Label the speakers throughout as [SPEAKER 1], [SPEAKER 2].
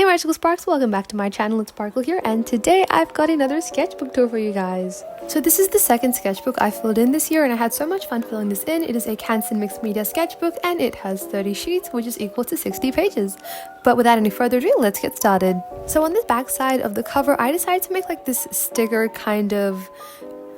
[SPEAKER 1] Hey Magical Sparks, welcome back to my channel. It's Sparkle here, and today I've got another sketchbook tour for you guys. So this is the second sketchbook I filled in this year, and I had so much fun filling this in. It is a Canson mixed media sketchbook, and it has 30 sheets, which is equal to 60 pages. But without any further ado, let's get started. So on the back side of the cover, I decided to make like this sticker kind of,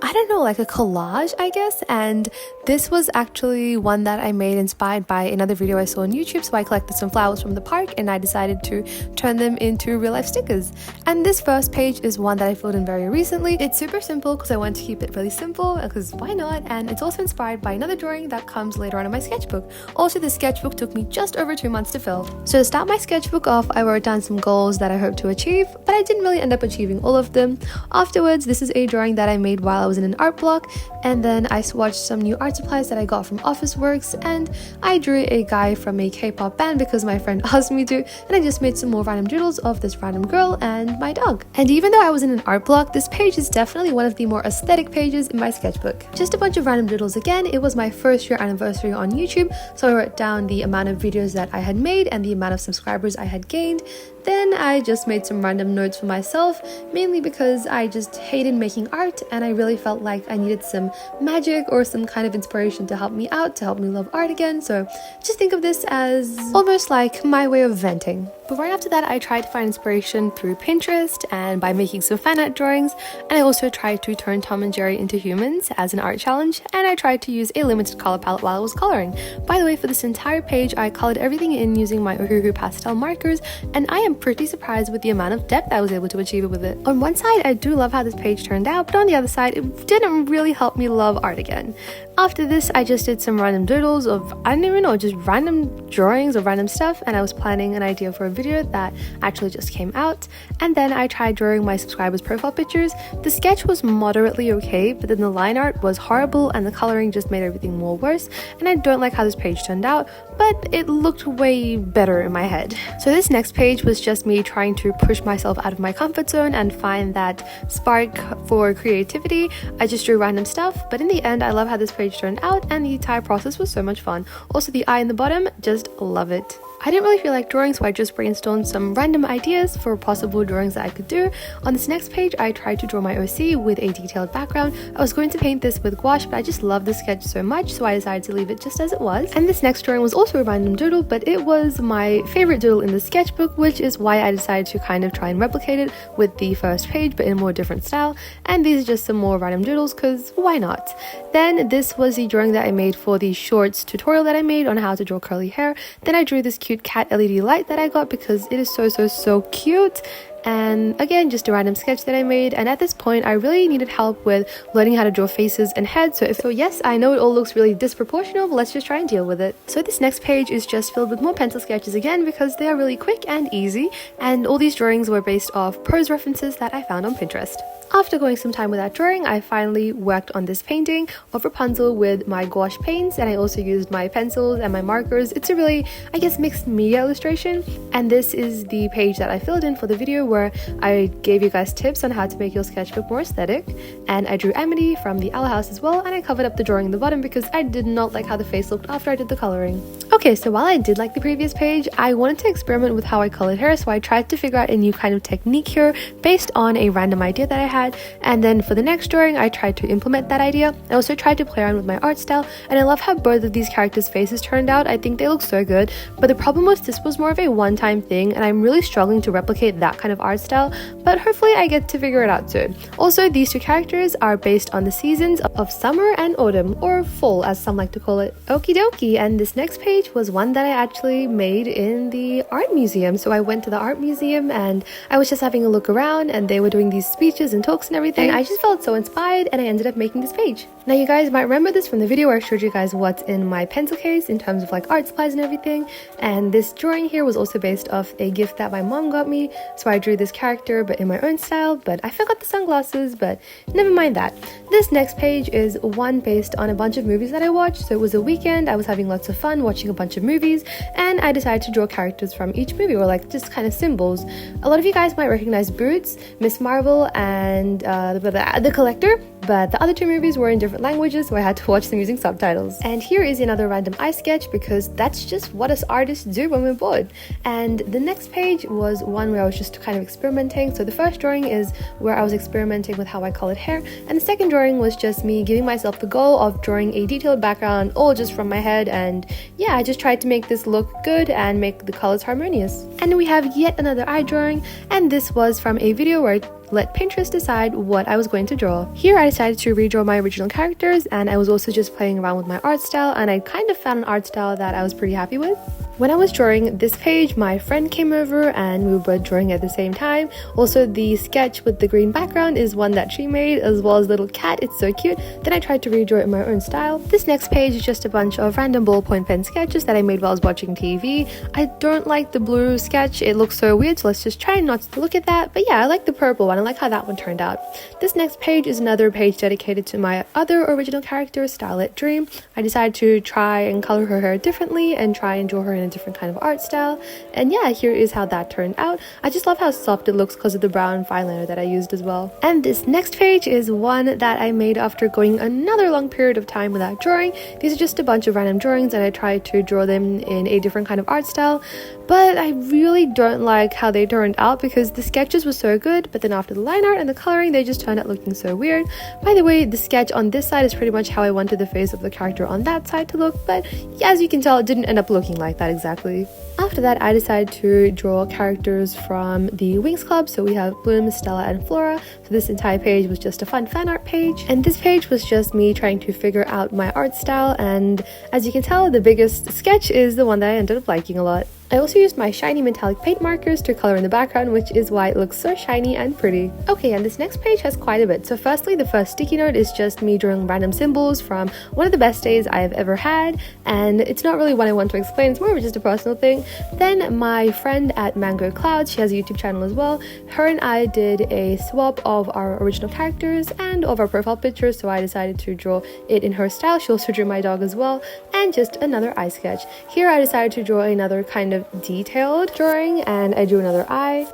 [SPEAKER 1] I don't know, like a collage, I guess. And this was actually one that I made inspired by another video I saw on YouTube. So I collected some flowers from the park and I decided to turn them into real life stickers. And this first page is one that I filled in very recently. It's super simple because I want to keep it really simple, because why not? And it's also inspired by another drawing that comes later on in my sketchbook. Also, this sketchbook took me just over 2 months to fill. So to start my sketchbook off, I wrote down some goals that I hope to achieve, but I didn't really end up achieving all of them. Afterwards, this is a drawing that I made while I was in an art block, and then I swatched some new art supplies that I got from Officeworks, and I drew a guy from a K-pop band because my friend asked me to, and I just made some more random doodles of this random girl and my dog. And even though I was in an art block, this page is definitely one of the more aesthetic pages in my sketchbook. Just a bunch of random doodles again. It was my first year anniversary on YouTube, so I wrote down the amount of videos that I had made and the amount of subscribers I had gained. Then I just made some random notes for myself, mainly because I just hated making art and I really felt like I needed some magic or some kind of inspiration to help me out, to help me love art again. So just think of this as almost like my way of venting. But right after that, I tried to find inspiration through Pinterest and by making some fan art drawings, and I also tried to turn Tom and Jerry into humans as an art challenge, and I tried to use a limited color palette while I was coloring. By the way, for this entire page, I colored everything in using my Ohuhu pastel markers, and I am pretty surprised with the amount of depth I was able to achieve with it. On one side, I do love how this page turned out, but on the other side, it didn't really help me love art again. After this, I just did some random doodles of, I don't even know, just random drawings of random stuff, and I was planning an idea for a video that actually just came out. And then I tried drawing my subscribers' profile pictures. The sketch was moderately okay, but then the line art was horrible and the coloring just made everything more worse, and I don't like how this page turned out, but it looked way better in my head. So this next page was just me trying to push myself out of my comfort zone and find that spark for creativity. I just drew random stuff, but in the end, I love how this page turned out, and the entire process was so much fun. Also, the eye in the bottom, just love it. I didn't really feel like drawing, so I just brainstormed some random ideas for possible drawings that I could do. On this next page, I tried to draw my OC with a detailed background. I was going to paint this with gouache, but I just love the sketch so much, so I decided to leave it just as it was. And this next drawing was also a random doodle, but it was my favorite doodle in the sketchbook, which is why I decided to kind of try and replicate it with the first page, but in a more different style. And these are just some more random doodles, because why not? Then this was the drawing that I made for the shorts tutorial that I made on how to draw curly hair. Then I drew this cute cat LED light that I got because it is so cute. And again, just a random sketch that I made, and at this point I really needed help with learning how to draw faces and heads. So yes, I know it all looks really disproportional, but let's just try and deal with it. So this next page is just filled with more pencil sketches again because they are really quick and easy, and all these drawings were based off prose references that I found on Pinterest. After going some time without drawing, I finally worked on this painting of Rapunzel with my gouache paints, and I also used my pencils and my markers. It's a really, I guess, mixed media illustration, and this is the page that I filled in for the video where I gave you guys tips on how to make your sketchbook more aesthetic. And I drew Amity from the Owl House as well, and I covered up the drawing in the bottom because I did not like how the face looked after I did the coloring. Okay, so while I did like the previous page, I wanted to experiment with how I colored hair, so I tried to figure out a new kind of technique here based on a random idea that I had. And then for the next drawing, I tried to implement that idea. I also tried to play around with my art style, and I love how both of these characters' faces turned out. I think they look so good, but the problem was this was more of a one-time thing, and I'm really struggling to replicate that kind of art style, but hopefully I get to figure it out soon. Also, these two characters are based on the seasons of summer and autumn, or fall as some like to call it. Okie dokie. And this next page was one that I actually made in the art museum. So I went to the art museum and I was just having a look around, and they were doing these speeches and talks and everything. And I just felt so inspired, and I ended up making this page. Now you guys might remember this from the video where I showed you guys what's in my pencil case in terms of like art supplies and everything, and this drawing here was also based off a gift that my mom got me. So I drew this character but in my own style, but I forgot the sunglasses, but never mind that. This next page is one based on a bunch of movies that I watched. So it was a weekend, I was having lots of fun watching a bunch of movies, and I decided to draw characters from each movie, or like just kind of symbols. A lot of you guys might recognize Boots, Miss Marvel, and the Collector. but the other two movies were in different languages, so I had to watch them using subtitles. And here is another random eye sketch because that's just what us artists do when we're bored. And the next page was one where I was just kind of experimenting. So the first drawing is where I was experimenting with how I colored hair, and the second drawing was just me giving myself the goal of drawing a detailed background all just from my head. And yeah, I just tried to make this look good and make the colors harmonious. And we have yet another eye drawing, and this was from a video where I let Pinterest decide what I was going to draw. Here I decided to redraw my original characters, and I was also just playing around with my art style, and I kind of found an art style that I was pretty happy with. When I was drawing this page, my friend came over and we were both drawing at the same time. Also, the sketch with the green background is one that she made, as well as little cat. It's so cute. Then I tried to redraw it in my own style. This next page is just a bunch of random ballpoint pen sketches that I made while I was watching TV. I don't like the blue sketch. It looks so weird, so let's just try not to look at that. But yeah, I like the purple one. I like how that one turned out. This next page is another page dedicated to my other original character, Starlet Dream. I decided to try and color her hair differently and try and draw her in a different kind of art style. And yeah, here is how that turned out. I just love how soft it looks because of the brown fineliner that I used as well. And this next page is one that I made after going another long period of time without drawing. These are just a bunch of random drawings and I tried to draw them in a different kind of art style, but I really don't like how they turned out because the sketches were so good, but then after the line art and the coloring, they just turned out looking so weird. By the way, the sketch on this side is pretty much how I wanted the face of the character on that side to look, but yeah, as you can tell, it didn't end up looking like that exactly. After that, I decided to draw characters from the Wings Club. So we have Bloom, Stella, and Flora. So this entire page was just a fun fan art page. And this page was just me trying to figure out my art style. And as you can tell, the biggest sketch is the one that I ended up liking a lot. I also used my shiny metallic paint markers to color in the background, which is why it looks so shiny and pretty. Okay, and this next page has quite a bit. So firstly, the first sticky note is just me drawing random symbols from one of the best days I have ever had, and it's not really what I want to explain, it's more of just a personal thing. Then my friend at Mango Clouds, she has a YouTube channel as well, her and I did a swap of our original characters and of our profile pictures, so I decided to draw it in her style. She also drew my dog as well, and just another eye sketch. Here I decided to draw another kind of detailed drawing, and I drew another eye.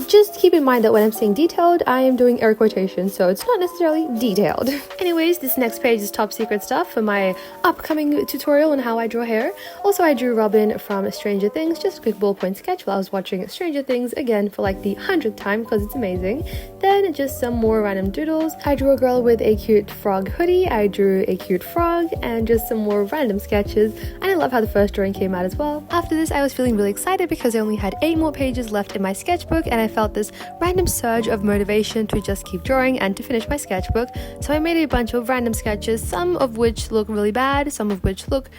[SPEAKER 1] Just keep in mind that when I'm saying detailed, I am doing air quotations, so it's not necessarily detailed. Anyways, this next page is top secret stuff for my upcoming tutorial on how I draw hair. Also, I drew Robin from Stranger Things, just a quick ballpoint sketch while I was watching Stranger Things again for like the 100th time because it's amazing. Then just some more random doodles. I drew a girl with a cute frog hoodie, I drew a cute frog, and just some more random sketches. And I love how the first drawing came out as well. After this, I was feeling really excited because I only had 8 more pages left in my sketchbook, and I felt this random surge of motivation to just keep drawing and to finish my sketchbook. So I made a bunch of random sketches, some of which look really bad, some of which look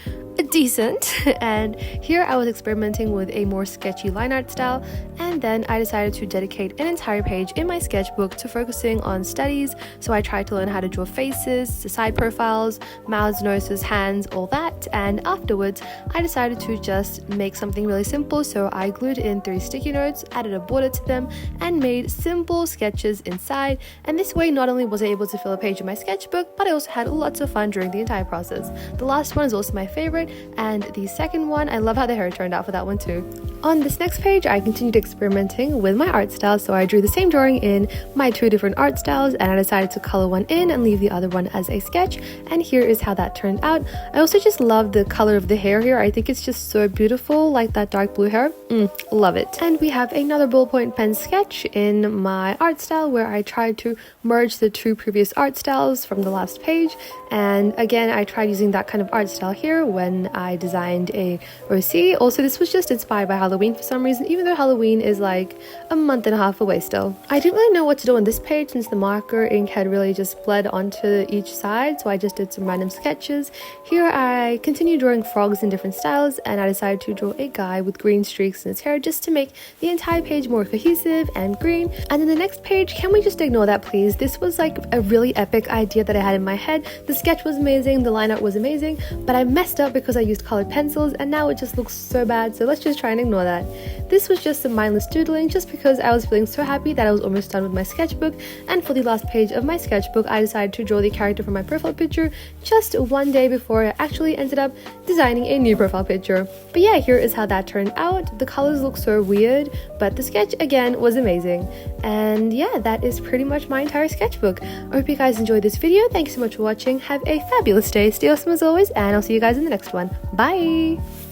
[SPEAKER 1] decent. And here I was experimenting with a more sketchy line art style, and then I decided to dedicate an entire page in my sketchbook to focusing on studies. So I tried to learn how to draw faces, side profiles, mouths, noses, hands, all that. And afterwards I decided to just make something really simple, so I glued in 3 sticky notes, added a border to them, and made simple sketches inside. And this way, not only was I able to fill a page in my sketchbook, but I also had lots of fun during the entire process. The last one is also my favorite, and the second one, I love how the hair turned out for that one too. On this next page, I continued experimenting with my art style, so I drew the same drawing in my 2 different art styles, and I decided to color one in and leave the other one as a sketch. And here is how that turned out. I also just love the color of the hair here. I think it's just so beautiful, like that dark blue hair. Love it. And we have another ballpoint pen sketch in my art style where I tried to merge the 2 previous art styles from the last page. And again, I tried using that kind of art style here when I designed a OC. Also, this was just inspired by Halloween for some reason, even though Halloween is like a month and a half away still. I didn't really know what to do on this page since the marker ink had really just bled onto each side, so I just did some random sketches. Here I continued drawing frogs in different styles, and I decided to draw a guy with green streaks in his hair just to make the entire page more cohesive and green. And then the next page, can we just ignore that please? This was like a really epic idea that I had in my head. The sketch was amazing, the line art was amazing, but I messed up because I used colored pencils and now it just looks so bad, so let's just try and ignore ignore that. This was just some mindless doodling just because I was feeling so happy that I was almost done with my sketchbook, and for the last page of my sketchbook I decided to draw the character from my profile picture just one day before I actually ended up designing a new profile picture. But yeah, here is how that turned out. The colors look so weird, but the sketch again was amazing. And yeah, that is pretty much my entire sketchbook. I hope you guys enjoyed this video. Thank you so much for watching. Have a fabulous day. Stay awesome as always, and I'll see you guys in the next one. Bye!